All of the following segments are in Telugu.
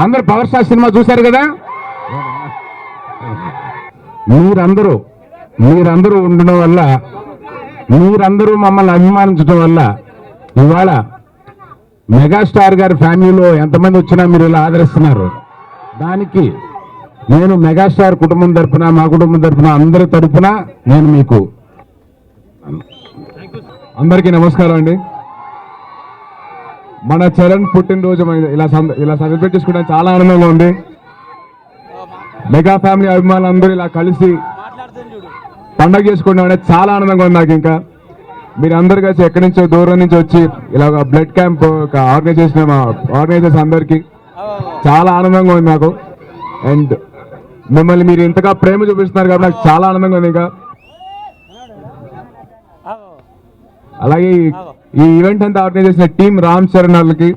అందరూ పవర్ స్టార్ సినిమా చూశారు కదా. మీరందరూ ఉండడం వల్ల, మీరందరూ మమ్మల్ని అభిమానించడం వల్ల ఇవాళ మెగాస్టార్ గారి ఫ్యామిలీలో ఎంతమంది వచ్చినా మీరు ఇలా ఆదరిస్తున్నారు. దానికి నేను మెగాస్టార్ కుటుంబం తరపున, మా కుటుంబం తరపున, అందరి తరపున నేను మీకు అందరికీ నమస్కారం అండి. మన చరణ్ పుట్టినరోజు ఇలా సెలబ్రేట్ చేసుకోవడానికి చాలా ఆనందంగా ఉంది. మెగా ఫ్యామిలీ అభిమానులు అందరూ ఇలా కలిసి పండగ చేసుకోవడం అనేది చాలా ఆనందంగా ఉంది నాకు. ఇంకా మీరు అందరు కలిసి ఎక్కడి నుంచో దూరం నుంచి వచ్చి ఇలా బ్లడ్ క్యాంప్ ఆర్గనైజర్స్ అందరికీ చాలా ఆనందంగా ఉంది నాకు. అండ్ మిమ్మల్ని మీరు ఇంతగా ప్రేమ చూపిస్తున్నారు కాబట్టి నాకు చాలా ఆనందంగా ఉంది. ఇంకా అలాగే ఈ ఈవెంట్ అంతా ఆర్గనైజ్ చేసిన టీం రామ్ చరణ్ వాళ్ళకి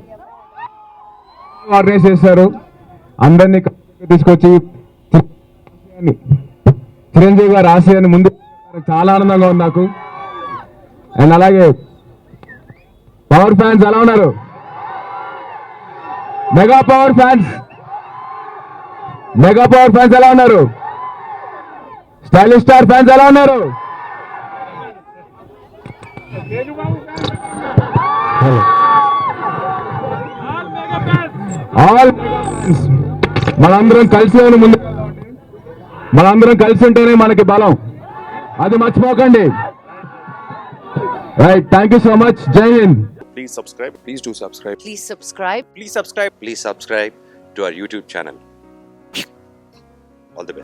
ఆర్గనైజ్ చేశారు. అందరినీ తీసుకొచ్చి చిరంజీవి గారి ఆశయాన్ని ముందు చాలా ఆనందంగా ఉంది నాకు. అండ్ అలాగే పవర్ ఫ్యాన్స్ ఎలా ఉన్నారు? మెగా పవర్ ఫ్యాన్స్ ఎలా ఉన్నారు? స్టైలిష్ స్టార్ ఫ్యాన్స్ ఎలా ఉన్నారు? ఆల్ మనందరం కలిసి ఉంటేనే మనకి బలం, అది మర్చిపోకండి. Right, thank you so much. జై Hind. Please subscribe. Please do subscribe. Please subscribe. Please subscribe. Please subscribe to our YouTube channel. All the best.